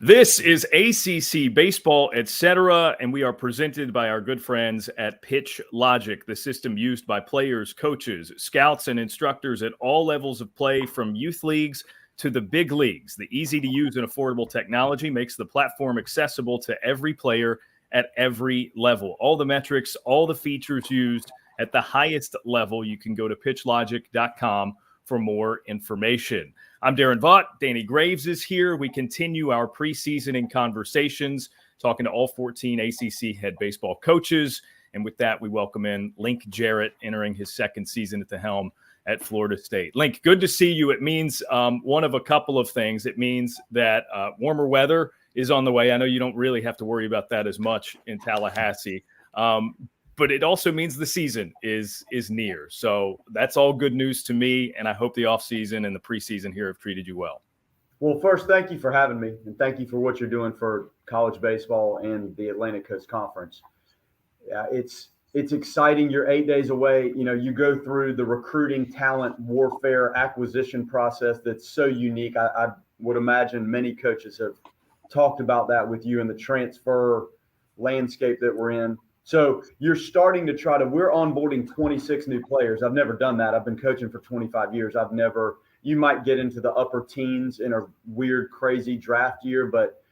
This is ACC Baseball Etc, and we are presented by our good friends at Pitch Logic, the system used by players, coaches, scouts, and instructors at all levels of play, from youth leagues to the big leagues. The easy-to-use and affordable technology makes the platform accessible to every player at every level. All the metrics, all the features used at the highest level. You can go to pitchlogic.com for more information. I'm Daron Vaught. Danny Graves is here. We continue our preseason conversations, talking to all 14 ACC head baseball coaches. And with that, we welcome in Link Jarrett, entering his second season at the helm at Florida State. Link, good to see you. It means one of a couple of things. It means that warmer weather is on the way. I know you don't really have to worry about that as much in Tallahassee. But it also means the season is near. So that's all good news to me, and I hope the offseason and the preseason here have treated you well. Well, first, thank you for having me, and thank you for what you're doing for college baseball and the Atlantic Coast Conference. Yeah, it's exciting. You're 8 days away. You know, you go through the recruiting, talent, warfare, acquisition process that's so unique. I would imagine many coaches have talked about that with you in the transfer landscape that we're in. So you're starting to we're onboarding 26 new players. I've never done that. I've been coaching for 25 years. You might get into the upper teens in a weird, crazy draft year, but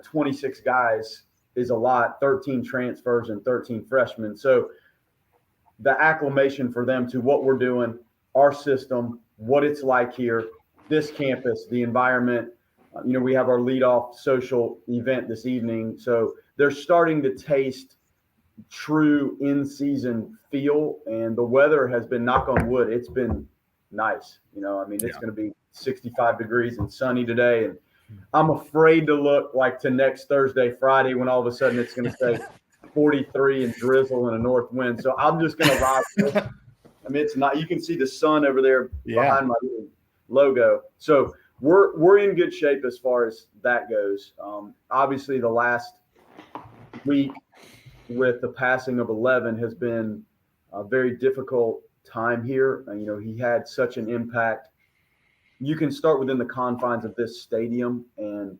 26 guys is a lot, 13 transfers and 13 freshmen. So the acclimation for them to what we're doing, our system, what it's like here, this campus, the environment. We have our leadoff social event this evening. So they're starting to taste true in-season feel, and the weather has been, knock on wood, it's been nice. It's going to be 65 degrees and sunny today, and I'm afraid to look like to next Thursday, Friday, when all of a sudden it's going to say 43 and drizzle and a north wind. So I'm just going to ride with it. It's not, you can see the sun over there behind my logo. So we're in good shape as far as that goes. Obviously the last week with the passing of 11 has been a very difficult time here. He had such an impact. You can start within the confines of this stadium and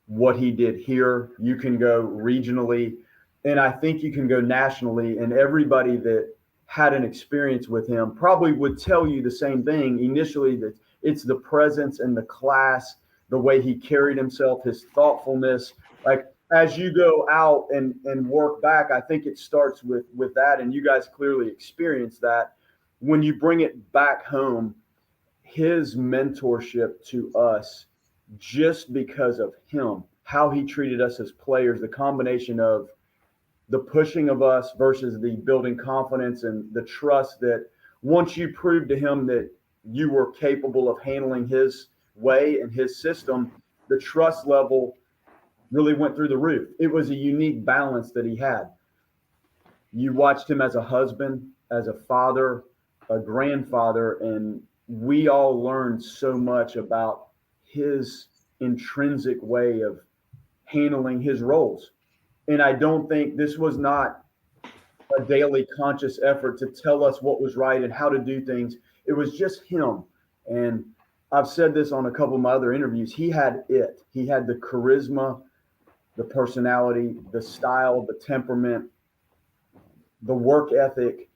what he did here. You can go regionally, and I think you can go nationally, and everybody that had an experience with him probably would tell you the same thing initially, that it's the presence and the class, the way he carried himself, his thoughtfulness. Like, as you go out and work back, I think it starts with that, and you guys clearly experience that. When you bring it back home, his mentorship to us, just because of him, how he treated us as players, the combination of the pushing of us versus the building confidence and the trust that once you proved to him that you were capable of handling his way and his system, the trust level really went through the roof. It was a unique balance that he had. You watched him as a husband, as a father, a grandfather, and we all learned so much about his intrinsic way of handling his roles. And I don't think this was not a daily conscious effort to tell us what was right and how to do things. It was just him. And I've said this on a couple of my other interviews. He had it. He had the charisma, the personality, the style, the temperament, the work ethic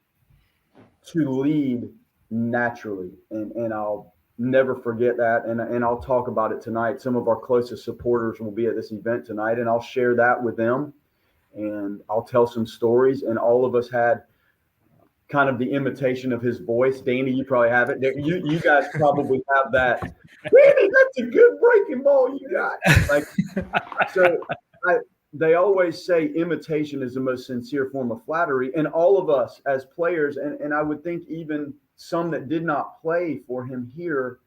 to lead naturally. And I'll never forget that. And I'll talk about it tonight. Some of our closest supporters will be at this event tonight, and I'll share that with them. And I'll tell some stories. And all of us had kind of the imitation of his voice. Danny, you probably have it. You guys probably have that. Danny, that's a good breaking ball you got. They always say imitation is the most sincere form of flattery. And all of us as players, and I would think even some that did not play for him here,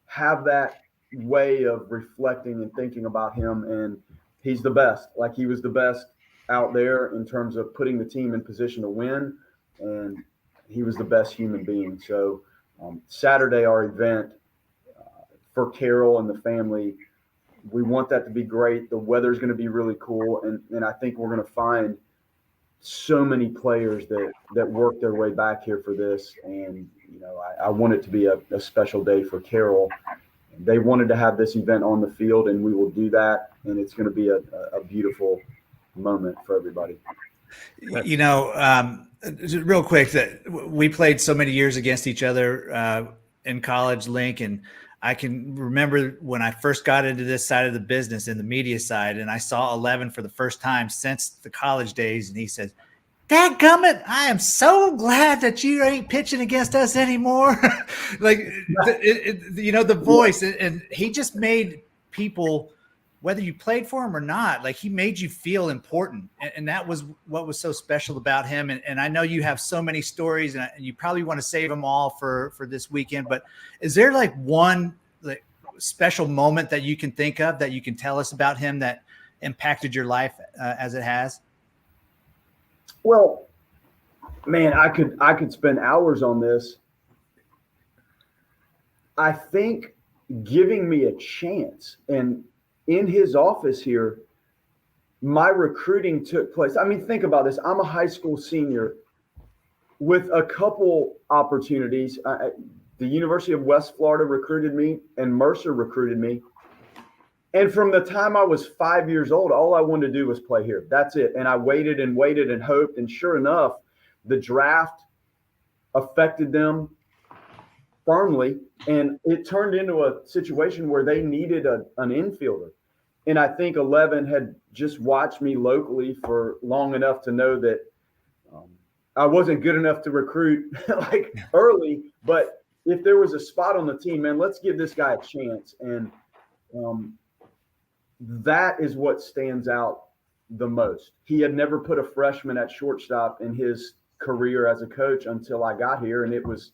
have that way of reflecting and thinking about him. And he's the best. Like, he was the best out there in terms of putting the team in position to win. And he was the best human being. So Saturday, our event for Carol and the family, we want that to be great. The weather's going to be really cool. And I think we're going to find so many players that work their way back here for this. And, I want it to be a special day for Carol they wanted to have this event on the field, and we will do that. And it's going to be a beautiful moment for everybody. You know, real quick, that we played so many years against each other in college, Link, and I can remember when I first got into this side of the business, in the media side, and I saw 11 for the first time since the college days, and he said, "Dadgummit, I am so glad that you ain't pitching against us anymore." Like, you know, the voice, and he just made people, whether you played for him or not, like, he made you feel important. And that was what was so special about him. And I know you have so many stories, and you probably want to save them all for this weekend, but is there like one like special moment that you can think of that you can tell us about him that impacted your life as it has? Well, man, I could spend hours on this. I think giving me a chance, and in his office here, my recruiting took place. I mean, think about this. I'm a high school senior with a couple opportunities. The University of West Florida recruited me, and Mercer recruited me. And from the time I was 5 years old, all I wanted to do was play here. That's it. And I waited and waited and hoped. And sure enough, the draft affected them firmly. And it turned into a situation where they needed an infielder. And I think 11 had just watched me locally for long enough to know that I wasn't good enough to recruit like early. But if there was a spot on the team, man, let's give this guy a chance. And that is what stands out the most. He had never put a freshman at shortstop in his career as a coach until I got here. And it was,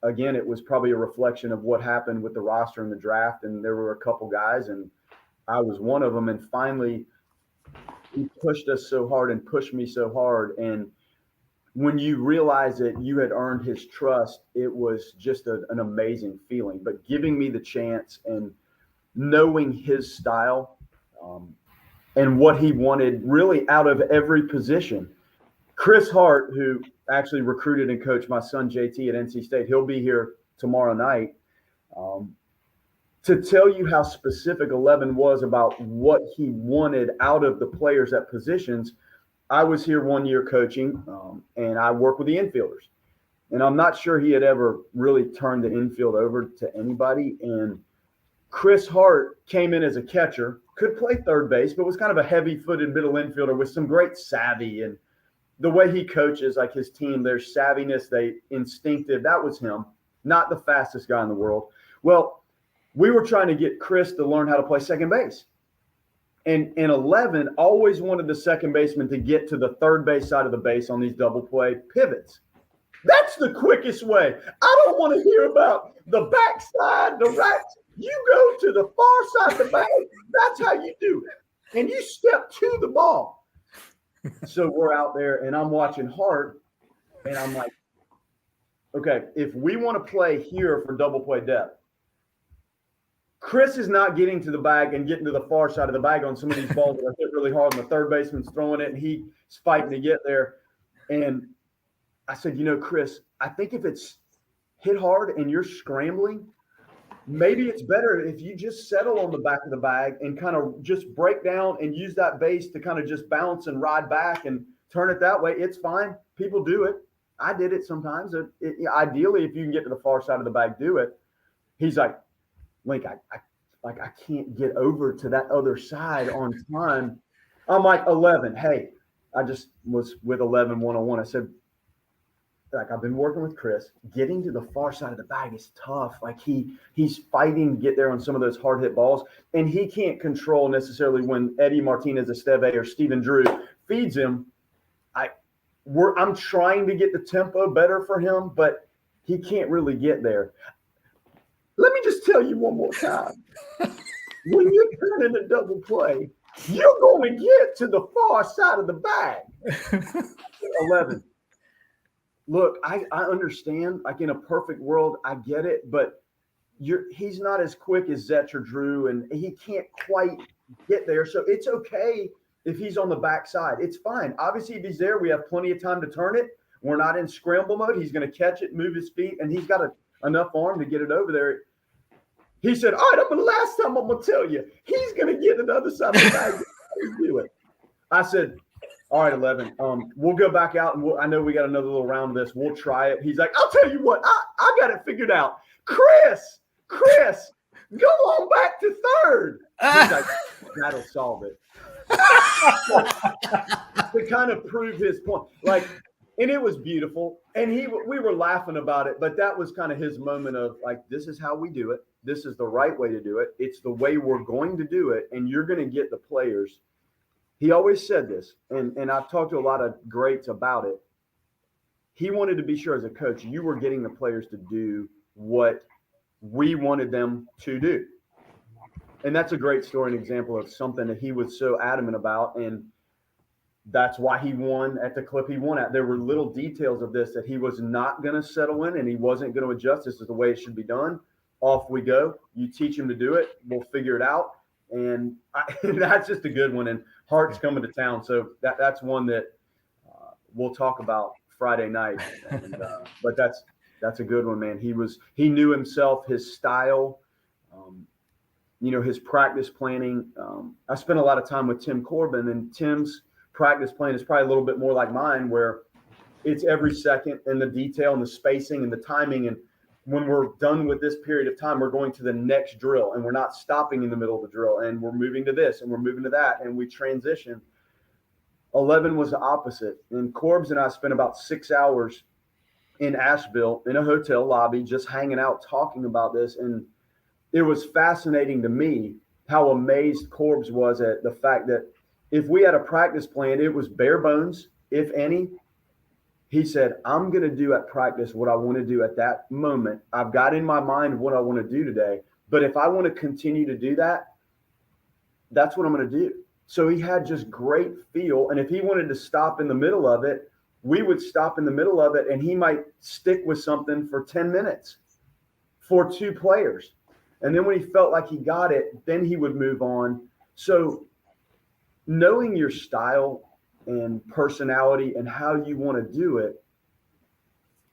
again, it was probably a reflection of what happened with the roster in the draft. And there were a couple guys, and I was one of them. And finally, he pushed us so hard and pushed me so hard. And when you realize that you had earned his trust, it was just an amazing feeling. But giving me the chance and knowing his style and what he wanted really out of every position. Chris Hart, who actually recruited and coached my son JT at NC State, he'll be here tomorrow night. To tell you how specific 11 was about what he wanted out of the players at positions, I was here 1 year coaching, and I work with the infielders. And I'm not sure he had ever really turned the infield over to anybody. And Chris Hart came in as a catcher, could play third base, but was kind of a heavy-footed middle infielder with some great savvy. And the way he coaches, like his team, their savviness, they instinctive, that was him, not the fastest guy in the world. Well, we were trying to get Chris to learn how to play second base. And 11 always wanted the second baseman to get to the third base side of the base on these double play pivots. That's the quickest way. I don't want to hear about the backside, the right. You go to the far side of the bag. That's how you do it. And you step to the ball. So we're out there, and I'm watching Hart, and I'm like, okay, if we want to play here for double play depth, Chris is not getting to the bag and getting to the far side of the bag on some of these balls that are hit really hard, and the third baseman's throwing it, and he's fighting to get there. And I said, Chris, I think if it's hit hard and you're scrambling, maybe it's better if you just settle on the back of the bag and kind of just break down and use that base to kind of just bounce and ride back and turn it that way. It's fine. People do it. I did it sometimes. Ideally, if you can get to the far side of the bag, do it. He's like, Link, I can't get over to that other side on time. I'm like, 11. Hey, I just was with 11 one-on-one. I said, I've been working with Chris. Getting to the far side of the bag is tough. Like he's fighting to get there on some of those hard hit balls, and he can't control necessarily when Eddie Martinez Esteve or Steven Drew feeds him. I'm trying to get the tempo better for him, but he can't really get there. Let me just tell you one more time. When you turn into double play, you're going to get to the far side of the bag. 11. Look, I understand. Like in a perfect world, I get it, but he's not as quick as Zetch or Drew, and he can't quite get there. So it's okay if he's on the backside. It's fine. Obviously, if he's there, we have plenty of time to turn it. We're not in scramble mode. He's going to catch it, move his feet, and he's got enough arm to get it over there. He said, all right, the last time I'm going to tell you, he's going to get to the other side of the bag. Do it. I said, all right, 11, we'll go back out, and I know we got another little round of this. We'll try it. He's like, I'll tell you what, I got it figured out. Chris, go on back to third. He's like, that'll solve it. To kind of prove his point. Like, and it was beautiful. And we were laughing about it, but that was kind of his moment of like, this is how we do it. This is the right way to do it. It's the way we're going to do it. And you're going to get the players. He always said this, and I've talked to a lot of greats about it. He wanted to be sure as a coach, you were getting the players to do what we wanted them to do. And that's a great story and example of something that he was so adamant about. And that's why he won at the clip he won at. There were little details of this that he was not going to settle in, and he wasn't going to adjust. This is the way it should be done. Off we go. You teach him to do it. We'll figure it out. And that's just a good one. And Hart's coming to town. So that's one that we'll talk about Friday night. And, but that's a good one, man. He knew himself, his style, his practice planning. I spent a lot of time with Tim Corbin, and Tim's practice plan is probably a little bit more like mine, where it's every second and the detail and the spacing and the timing. And when we're done with this period of time, we're going to the next drill, and we're not stopping in the middle of the drill, and we're moving to this and we're moving to that, and we transition. 11 was the opposite. And Corbs and I spent about 6 hours in Asheville in a hotel lobby, just hanging out, talking about this. And it was fascinating to me how amazed Corbs was at the fact that if we had a practice plan, it was bare bones, if any. He said, I'm going to do at practice what I want to do at that moment. I've got in my mind what I want to do today. But if I want to continue to do that, that's what I'm going to do. So he had just great feel. And if he wanted to stop in the middle of it, we would stop in the middle of it, and he might stick with something for 10 minutes for 2 players. And then when he felt like he got it, then he would move on. So knowing your style and personality and how you want to do it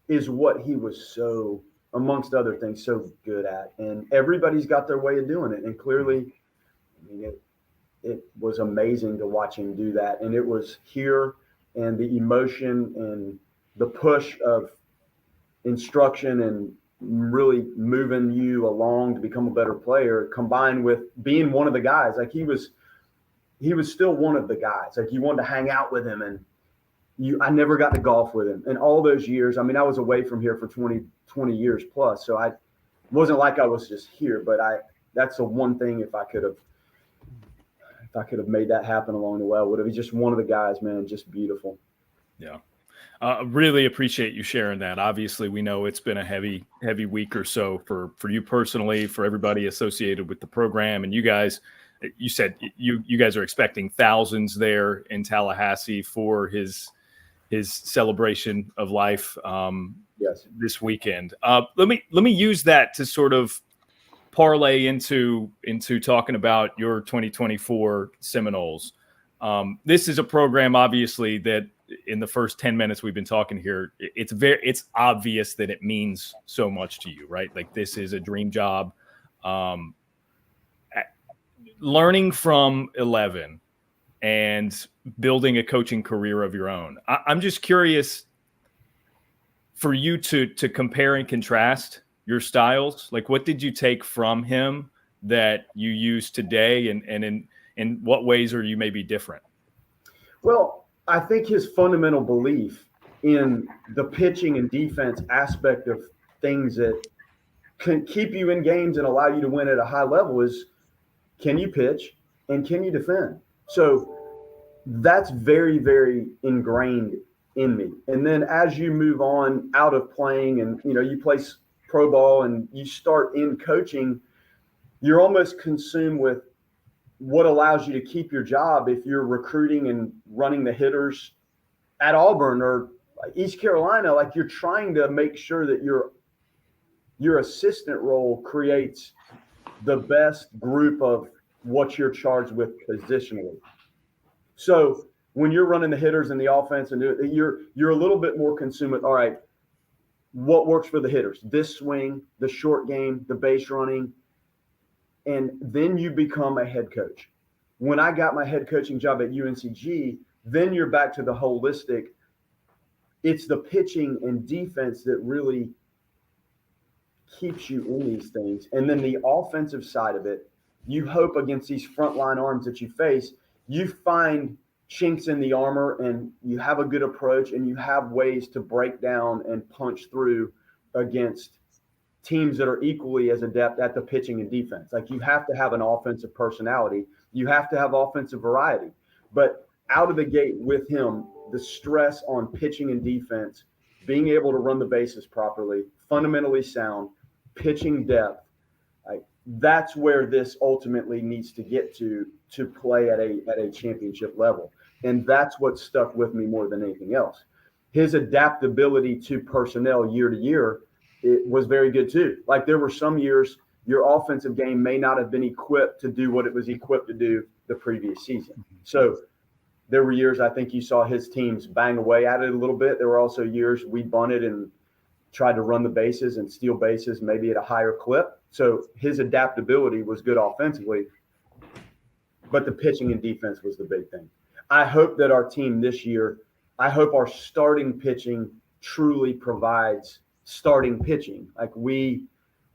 is what he was so, amongst other things, so good at. And everybody's got their way of doing it. And clearly, it was amazing to watch him do that. And it was here, and the emotion and the push of instruction and really moving you along to become a better player, combined with being one of the guys. Like he was still one of the guys. Like you wanted to hang out with him, and I never got to golf with him. And all those years, I was away from here for 20 years plus. So it wasn't like I was just here, but that's the one thing, if I could have made that happen along the way, I would have. He's just one of the guys, man, just beautiful. Yeah. Really appreciate you sharing that. Obviously, we know it's been a heavy week or so for you personally, for everybody associated with the program, and you guys. You said you guys are expecting thousands there in Tallahassee for his celebration of life yes. this weekend. Let me use that to sort of parlay into talking about your 2024 Seminoles. This is a program, obviously, that in the first 10 minutes we've been talking here, it's obvious that it means so much to you, right? Like this is a dream job. Learning from 11 and building a coaching career of your own. I'm just curious for you to compare and contrast your styles. Like, what did you take from him that you use today, and in what ways are you maybe different? Well, I think his fundamental belief in the pitching and defense aspect of things that can keep you in games and allow you to win at a high level is, can you pitch and can you defend? So that's very, very ingrained in me. And then as you move on out of playing and, you play pro ball and you start in coaching, you're almost consumed with what allows you to keep your job if you're recruiting and running the hitters at Auburn or East Carolina. Like you're trying to make sure that your assistant role creates the best group of what you're charged with positionally. So when you're running the hitters and the offense, and you're a little bit more consumed with, all right, what works for the hitters? This swing, the short game, the base running, And then you become a head coach. When I got my head coaching job at UNCG, then you're back to the holistic. It's the pitching and defense that really keeps you in these things. And then the offensive side of it, you hope against these frontline arms that you face, you find chinks in the armor and you have a good approach and you have ways to break down and punch through against teams that are equally as adept at the pitching and defense. Like, you have to have an offensive personality. You have to have offensive variety. But out of the gate with him, the stress on pitching and defense, being able to run the bases properly, fundamentally sound, pitching depth, that's where this ultimately needs to get to play at a championship level. And that's what stuck with me more than anything else. His adaptability to personnel year to year, it was very good too. Like, there were some years your offensive game may not have been equipped to do what it was equipped to do the previous season. So there were years I think you saw his teams bang away at it a little bit. There were also years we bunted and tried to run the bases and steal bases maybe at a higher clip. So his adaptability was good offensively, but the pitching and defense was the big thing. I hope that our team this year, I hope our starting pitching truly provides starting pitching. Like, we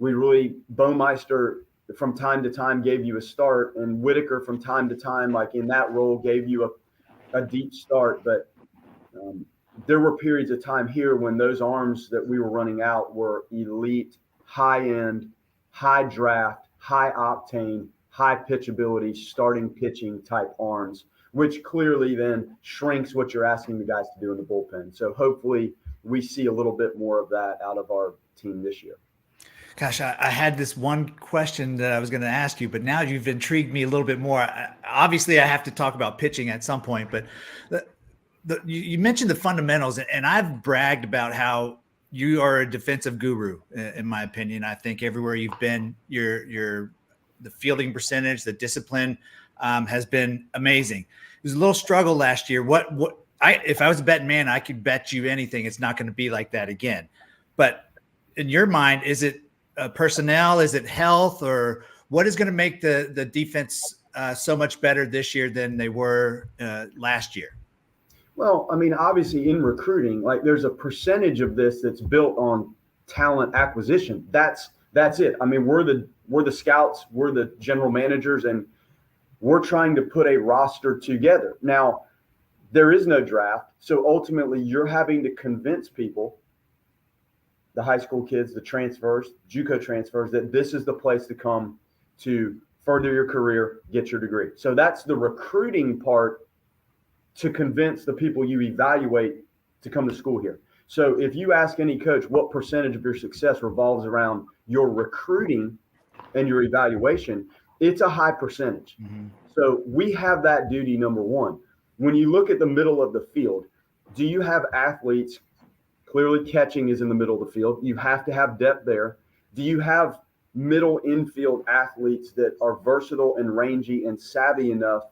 really, Baumeister from time to time gave you a start, and Whitaker from time to time, like in that role, gave you a deep start. But there were periods of time here when those arms that we were running out were elite, high-end, high draft, high octane, high pitchability, starting pitching type arms, which clearly then shrinks what you're asking the guys to do in the bullpen. So hopefully we see a little bit more of that out of our team this year. Gosh, I had this one question that I was going to ask you, but now you've intrigued me a little bit more. Obviously, I have to talk about pitching at some point, but you mentioned the fundamentals, and I've bragged about how you are a defensive guru, in my opinion. I think everywhere you've been, the fielding percentage, the discipline has been amazing. It was a little struggle last year. If I was a betting man, I could bet you anything it's not going to be like that again. But in your mind, is it personnel? Is it health? Or what is going to make the defense so much better this year than they were last year? Well, I mean, obviously in recruiting, like, there's a percentage of this that's built on talent acquisition. That's it. I mean, we're the scouts, we're the general managers, and we're trying to put a roster together. Now, there is no draft. So ultimately you're having to convince people, the high school kids, the transfers, JUCO transfers, that this is the place to come to further your career, get your degree. So that's the recruiting part, to convince the people you evaluate to come to school here. So if you ask any coach what percentage of your success revolves around your recruiting and your evaluation, it's a high percentage. Mm-hmm. So we have that duty, number one. When you look at the middle of the field, do you have athletes? Clearly catching is in the middle of the field. You have to have depth there. Do you have middle infield athletes that are versatile and rangy and savvy enough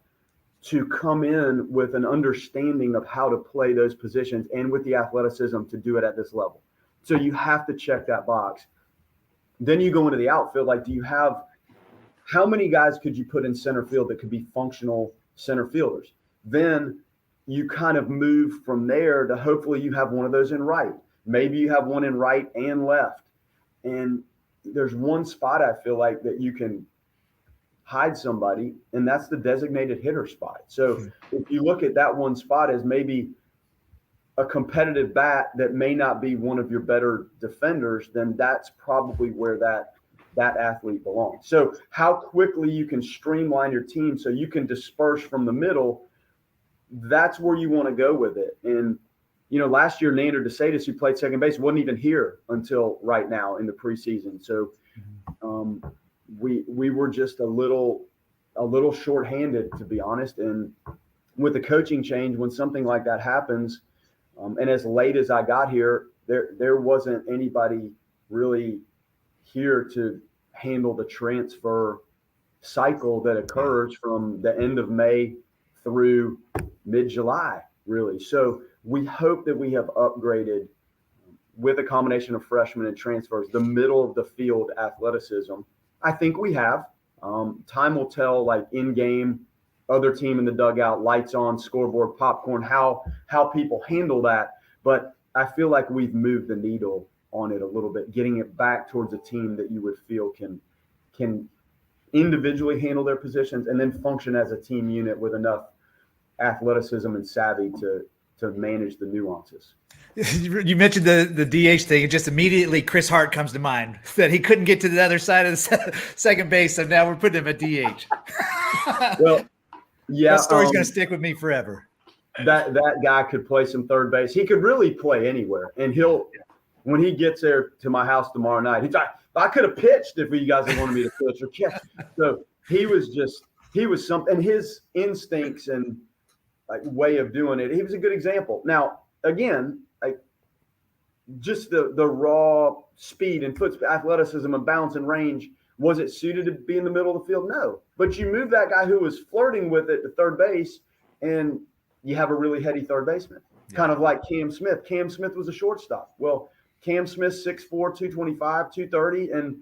to come in with an understanding of how to play those positions and with the athleticism to do it at this level? So you have to check that box. Then you go into the outfield. Like, how many guys could you put in center field that could be functional center fielders? Then you kind of move from there to hopefully you have one of those in right. Maybe you have one in right and left. And there's one spot I feel like that you can hide somebody, and that's the designated hitter spot. So if you look at that one spot as maybe a competitive bat that may not be one of your better defenders, then that's probably where that athlete belongs. So how quickly you can streamline your team so you can disperse from the middle, that's where you want to go with it. And, you know, last year, Nander DeSatis, who played second base, wasn't even here until right now in the preseason. So we were just a little shorthanded, to be honest. And with the coaching change, when something like that happens, and as late as I got here, there wasn't anybody really here to handle the transfer cycle that occurs from the end of May through mid-July, really. So we hope that we have upgraded with a combination of freshmen and transfers, the middle of the field athleticism. I think we have. Time will tell, like in game, other team in the dugout, lights on, scoreboard, popcorn, how people handle that. But I feel like we've moved the needle on it a little bit, getting it back towards a team that you would feel can individually handle their positions and then function as a team unit with enough athleticism and savvy to manage the nuances. You mentioned the DH thing, and just immediately Chris Hart comes to mind, that he couldn't get to the other side of the second base, so now we're putting him at DH. Well, yeah, that story's going to stick with me forever. That guy could play some third base. He could really play anywhere, and when he gets there to my house tomorrow night, he's like, I could have pitched if you guys had wanted me to pitch or catch. So he was something, and his instincts and like way of doing it, he was a good example. Now, again, like just the raw speed and foot athleticism and bounce and range, was it suited to be in the middle of the field? No. But you move that guy who was flirting with it to third base, and you have a really heady third baseman, kind of like Cam Smith. Cam Smith was a shortstop. Well, Cam Smith, 6'4", 225, 230, and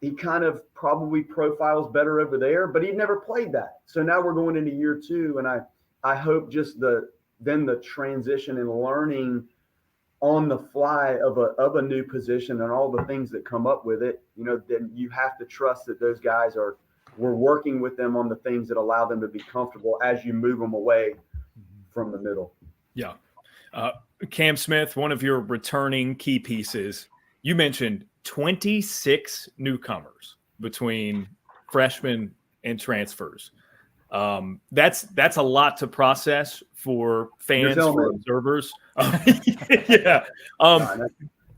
he kind of probably profiles better over there, but he never played that. So now we're going into year 2, and I hope just the transition and learning on the fly of a new position and all the things that come up with it, then you have to trust that those guys we're working with them on the things that allow them to be comfortable as you move them away from the middle. Yeah. Cam Smith, one of your returning key pieces, you mentioned 26 newcomers between freshmen and transfers. That's a lot to process for fans, for observers. Yeah.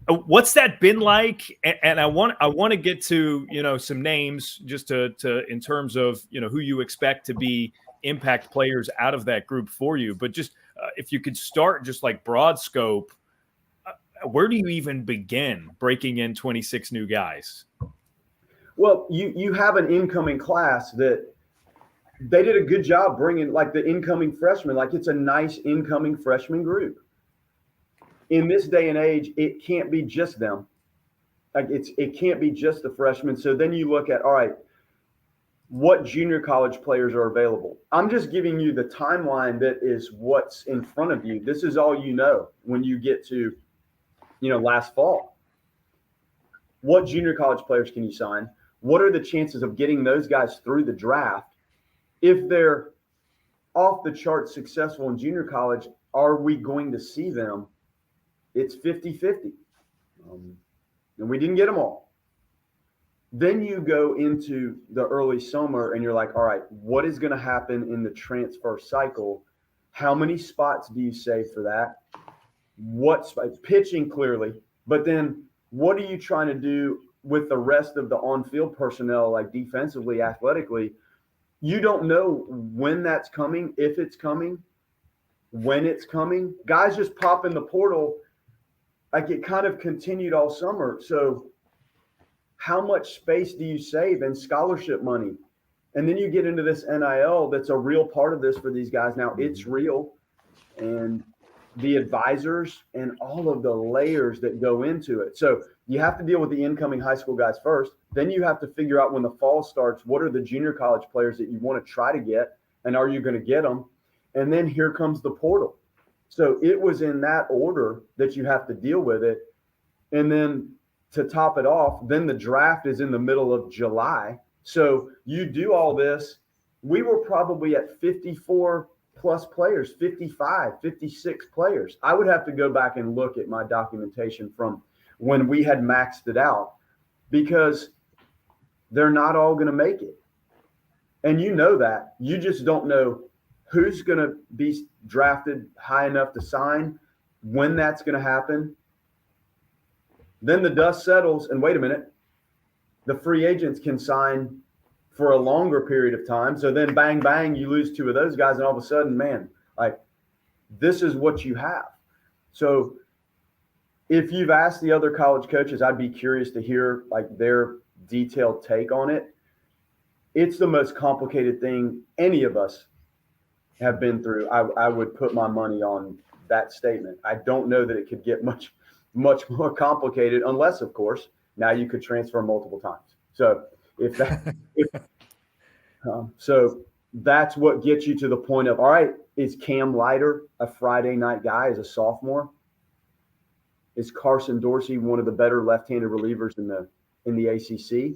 What's that been like? And I want to get to, some names just to in terms of, who you expect to be impact players out of that group for you. But just if you could start just like broad scope, where do you even begin breaking in 26 new guys? Well, you have an incoming class that they did a good job bringing, like the incoming freshmen. Like it's a nice incoming freshman group. In this day and age, it can't be just them. Like it can't be just the freshmen. So then you look at, all right, what junior college players are available? I'm just giving you the timeline that is what's in front of you. This is all you know when you get to, last fall. What junior college players can you sign? What are the chances of getting those guys through the draft? If they're off the charts successful in junior college, are we going to see them? It's 50-50. And we didn't get them all. Then you go into the early summer and you're like, all right, what is going to happen in the transfer cycle? How many spots do you save for that? Pitching clearly, but then what are you trying to do with the rest of the on-field personnel, like defensively, athletically? You don't know when that's coming, if it's coming, when it's coming. Guys just pop in the portal. Like it kind of continued all summer. So how much space do you save in scholarship money? And then you get into this NIL that's a real part of this for these guys. Now it's real. And the advisors and all of the layers that go into it. So you have to deal with the incoming high school guys first. Then you have to figure out when the fall starts, what are the junior college players that you want to try to get, and are you going to get them? And then here comes the portal. So it was in that order that you have to deal with it. And then to top it off, then the draft is in the middle of July. So you do all this. We were probably at 54 plus players, 55, 56 players. I would have to go back and look at my documentation from when we had maxed it out, because they're not all going to make it. And you know that. You just don't know who's going to be drafted high enough to sign, when that's going to happen. Then the dust settles, and wait a minute, the free agents can sign for a longer period of time. So then bang, bang, you lose 2 of those guys, and all of a sudden, man, like this is what you have. So if you've asked the other college coaches, I'd be curious to hear like their detailed take on it. It's the most complicated thing any of us have been through. I would put my money on that statement. I don't know that it could get much more complicated, unless, of course, now you could transfer multiple times. So if So that's what gets you to the point of, all right, is Cam Leiter a Friday night guy as a sophomore? Is Carson Dorsey one of the better left-handed relievers in the ACC?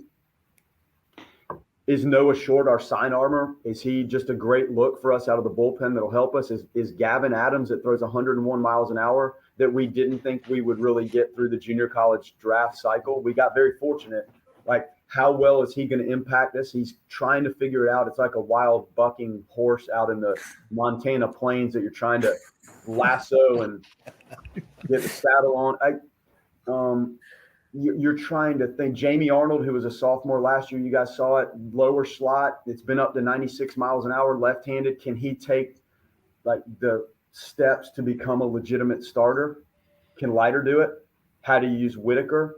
Is Noah Short our sign armor? Is he just a great look for us out of the bullpen that'll help us? Is Gavin Adams that throws 101 miles an hour that we didn't think we would really get through the junior college draft cycle? We got very fortunate. Like, how well is he going to impact us? He's trying to figure it out. It's like a wild bucking horse out in the Montana plains that you're trying to lasso and get the saddle on. You're trying to think. Jamie Arnold, who was a sophomore last year, you guys saw it, lower slot. It's been up to 96 miles an hour, left-handed. Can he take like the steps to become a legitimate starter? Can Leiter do it? How do you use Whitaker?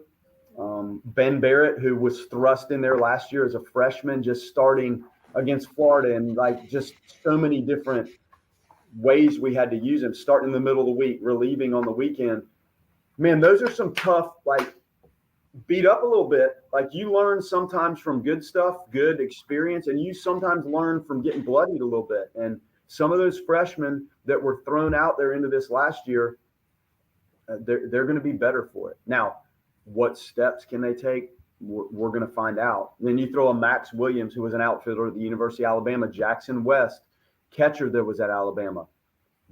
Ben Barrett, who was thrust in there last year as a freshman, just starting against Florida, and like just so many different ways we had to use him, starting in the middle of the week, relieving on the weekend. Man, those are some tough, like, beat up a little bit. Like, you learn sometimes from good stuff, good experience, and you sometimes learn from getting bloodied a little bit. And some of those freshmen that were thrown out there into this last year, they're going to be better for it. Now, what steps can they take? We're going to find out. And then you throw a Max Williams, who was an outfielder at the University of Alabama, Jackson West, catcher that was at Alabama,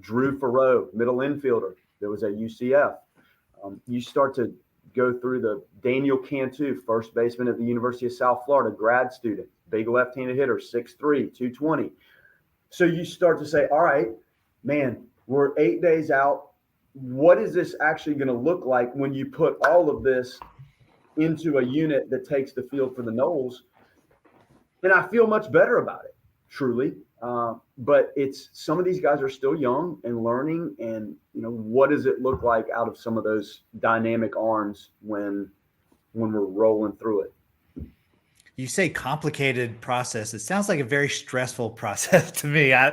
Drew Farrow, middle infielder that was at UCF. You start to go through the Daniel Cantu, first baseman at the University of South Florida, grad student, big left-handed hitter, 6'3", 220. So you start to say, all right, man, we're 8 days out. What is this actually going to look like when you put all of this into a unit that takes the field for the Noles? And I feel much better about it, truly. But it's, some of these guys are still young and learning, and what does it look like out of some of those dynamic arms when we're rolling through it? You say complicated process. It sounds like a very stressful process to me. I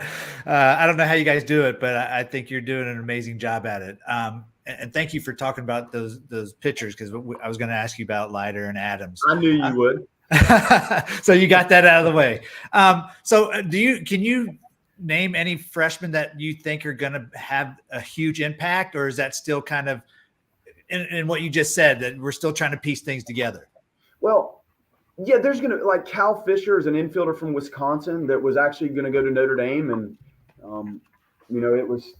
don't know how you guys do it, but I think you're doing an amazing job at it. And thank you for talking about those pitchers, because I was going to ask you about Leiter and Adams. I knew you would. So you got that out of the way. Can you name any freshmen that you think are going to have a huge impact, or is that still kind of in what you just said, that we're still trying to piece things together? Well, yeah, there's going to, like, Cal Fisher is an infielder from Wisconsin that was actually going to go to Notre Dame, and it was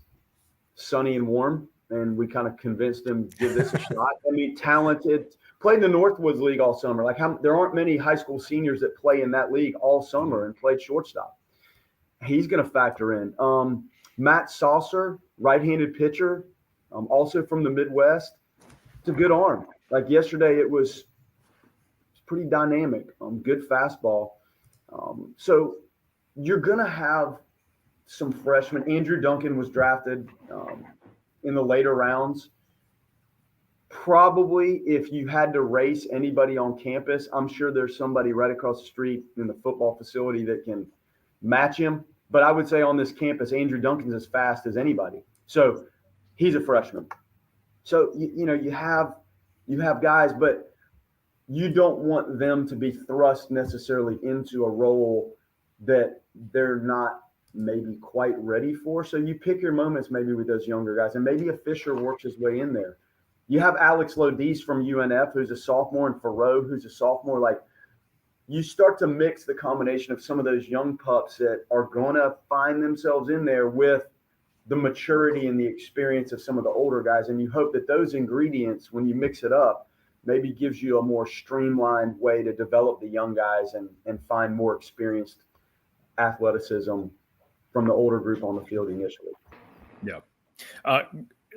sunny and warm, and we kind of convinced him to give this a shot. I mean, talented. Played in the Northwoods League all summer. Like, there aren't many high school seniors that play in that league all summer and played shortstop. He's going to factor in. Matt Saucer, right-handed pitcher, also from the Midwest. It's a good arm. Like yesterday, it's pretty dynamic. Good fastball. So you're going to have some freshmen. Andrew Duncan was drafted in the later rounds. Probably, if you had to race anybody on campus, I'm sure there's somebody right across the street in the football facility that can match him. But I would say on this campus, Andrew Duncan's as fast as anybody. So he's a freshman. So, you have guys, but you don't want them to be thrust necessarily into a role that they're not maybe quite ready for. So you pick your moments maybe with those younger guys, and maybe a Fisher works his way in there. You have Alex Lodis from UNF, who's a sophomore, and Farrow, who's a sophomore. Like, you start to mix the combination of some of those young pups that are going to find themselves in there with the maturity and the experience of some of the older guys. And you hope that those ingredients, when you mix it up, maybe gives you a more streamlined way to develop the young guys and find more experienced athleticism from the older group on the field initially. Yeah.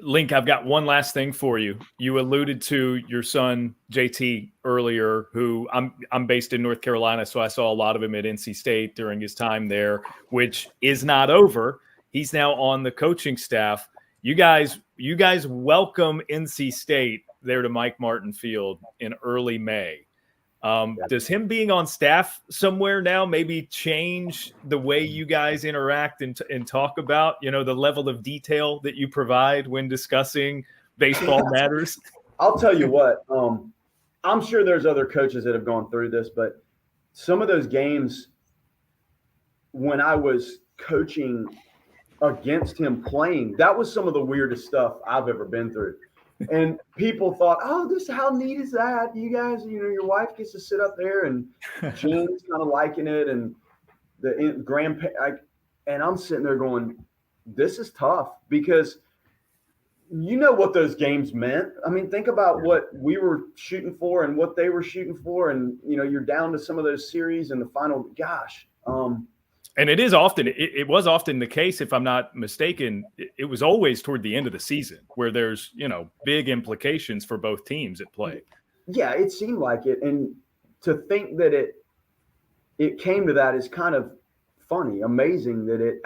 Link, I've got one last thing for you. You alluded to your son, JT, earlier, who I'm based in North Carolina, so I saw a lot of him at NC State during his time there, which is not over. He's now on the coaching staff. You guys welcome NC State there to Mike Martin Field in early May. Does him being on staff somewhere now maybe change the way you guys interact and talk about, the level of detail that you provide when discussing baseball matters? I'll tell you what, I'm sure there's other coaches that have gone through this, but some of those games, when I was coaching against him playing, that was some of the weirdest stuff I've ever been through. And people thought, oh, how neat is that? You guys, your wife gets to sit up there, and Jen's kind of liking it, and the grandpa, and I'm sitting there going, this is tough, because you know what those games meant. I mean, think about what we were shooting for and what they were shooting for, and you're down to some of those series in the final. Gosh. And it was often the case, if I'm not mistaken, it was always toward the end of the season where there's, big implications for both teams at play. Yeah, it seemed like it. And to think that it came to that is kind of funny, amazing that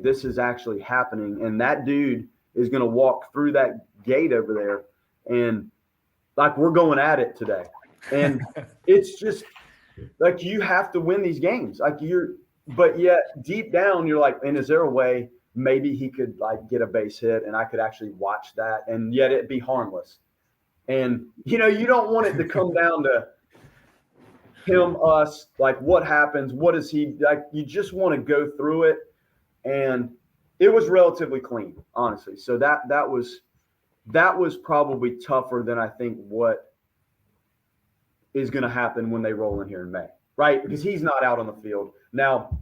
this is actually happening. And that dude is going to walk through that gate over there, and like, we're going at it today. And it's just like, you have to win these games. But yet deep down, you're like, and is there a way maybe he could like get a base hit and I could actually watch that, and yet it be harmless? And, you don't want it to come down to him, us, like, what happens? What is he like? You just want to go through it. And it was relatively clean, honestly. So that was probably tougher than I think what is going to happen when they roll in here in May. Right, because he's not out on the field now.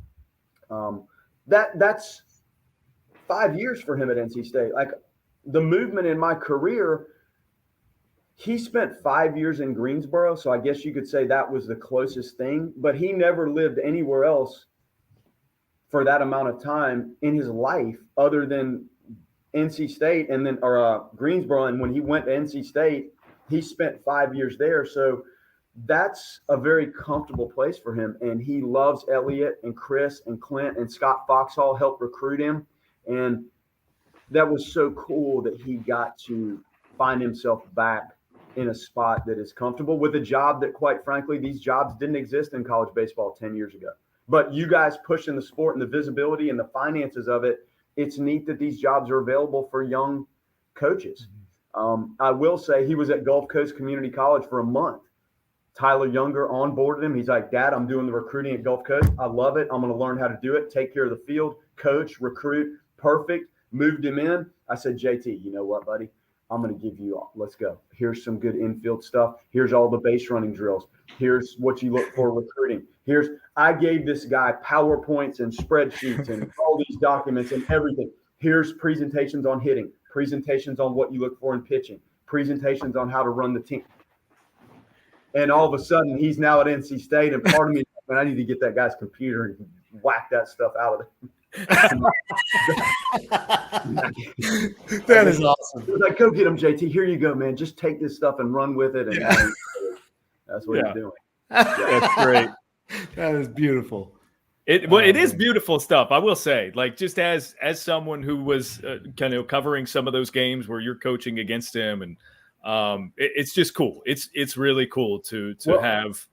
That's 5 years for him at NC State. Like, the movement in my career, he spent 5 years in Greensboro, so I guess you could say that was the closest thing. But he never lived anywhere else for that amount of time in his life other than NC State, and then Greensboro. And when he went to NC State, he spent 5 years there. So that's a very comfortable place for him. And he loves Elliott and Chris and Clint, and Scott Foxhall helped recruit him. And that was so cool that he got to find himself back in a spot that is comfortable with a job that, quite frankly, these jobs didn't exist in college baseball 10 years ago. But you guys pushing the sport and the visibility and the finances of it, it's neat that these jobs are available for young coaches. I will say he was at Gulf Coast Community College for a month. Tyler Younger onboarded him. He's like, Dad, I'm doing the recruiting at Gulf Coast. I love it. I'm going to learn how to do it, take care of the field, coach, recruit. Perfect. Moved him in. I said, JT, you know what, buddy? I'm going to give you all. Let's go. Here's some good infield stuff. Here's all the base running drills. Here's what you look for recruiting. I gave this guy PowerPoints and spreadsheets and all these documents and everything. Here's presentations on hitting, presentations on what you look for in pitching, presentations on how to run the team. And all of a sudden, he's now at NC State, and part of me, man, I need to get that guy's computer and whack that stuff out of it. That is awesome. It was like, go get him, JT. Here you go, man. Just take this stuff and run with it. And that's what he's doing. That's great. That is beautiful. It is beautiful stuff, I will say. Like, just as someone who was kind of covering some of those games where you're coaching against him, and it's just cool. It's really cool to have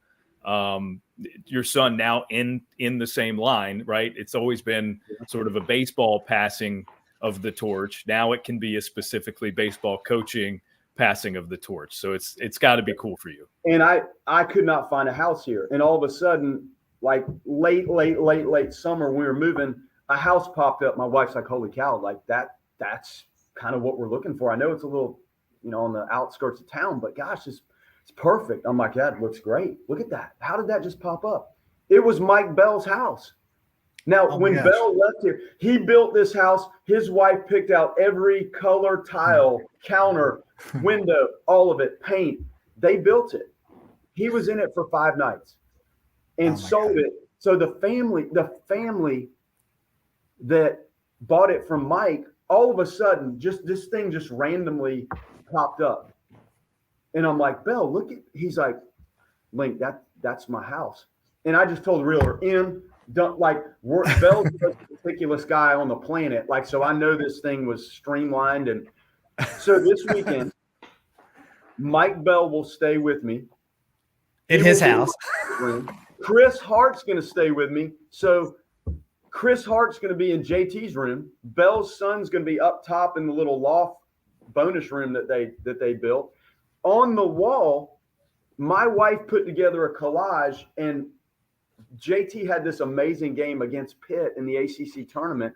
your son now in the same line, right? It's always been sort of a baseball passing of the torch. Now it can be a specifically baseball coaching passing of the torch. So it's got to be cool for you. And I could not find a house here, and all of a sudden, like late summer, when we were moving, a house popped up. My wife's like, holy cow, like that's kind of what we're looking for. I know it's a little, on the outskirts of town, but gosh, it's perfect. I'm like, that looks great. Look at that. How did that just pop up? It was Mike Bell's house. Now, when Bell left here, he built this house. His wife picked out every color tile, counter, window, all of it, paint. They built it. He was in it for 5 nights and sold it. So the family that bought it from Mike, all of a sudden, just this thing just randomly popped up. And I'm like, Bell, look at, he's like, Link, that's my house. And I just told the realtor, Bell's the most meticulous guy on the planet. Like, so I know this thing was streamlined. And so this weekend, Mike Bell will stay with me. In his house. Chris Hart's going to stay with me. So Chris Hart's going to be in JT's room. Bell's son's going to be up top in the little loft bonus room that they built. On the wall, my wife put together a collage, and JT had this amazing game against Pitt in the ACC tournament.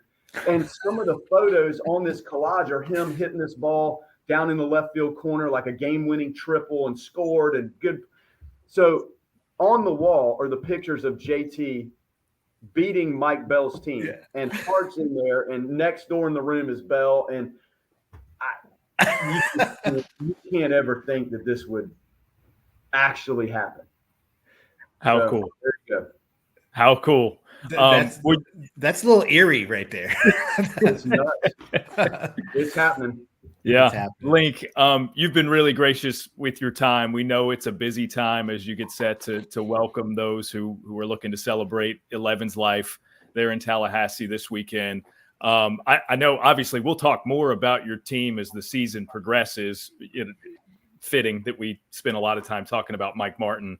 And some of the photos on this collage are him hitting this ball down in the left field corner, like a game-winning triple, and scored and good. So on the wall are the pictures of JT beating Mike Bell's team, and Hart's in there, and next door in the room is Bell. And you can't ever think that this would actually happen. How cool. There you go. How cool. That's a little eerie right there. It's nuts. It's happening. Yeah. Link, you've been really gracious with your time. We know it's a busy time as you get set to welcome those who are looking to celebrate 11's life there in Tallahassee this weekend. I know, obviously, we'll talk more about your team as the season progresses. Fitting that we spend a lot of time talking about Mike Martin,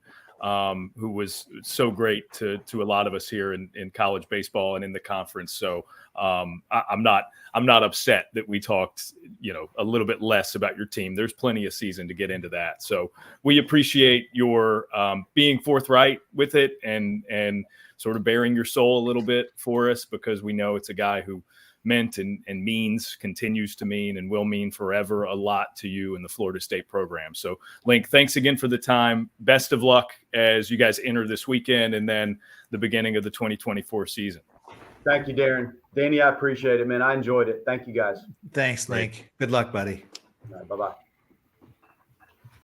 who was so great to a lot of us here in college baseball and in the conference. So I'm not upset that we talked, a little bit less about your team. There's plenty of season to get into that. So we appreciate your being forthright with it and sort of bearing your soul a little bit for us, because we know it's a guy who meant and continues to mean and will mean forever a lot to you in the Florida State program. So, Link, thanks again for the time. Best of luck as you guys enter this weekend and then the beginning of the 2024 season. Thank you, Daron. Danny, I appreciate it, man. I enjoyed it. Thank you, guys. Thanks, Link. Good luck, buddy. Bye-bye.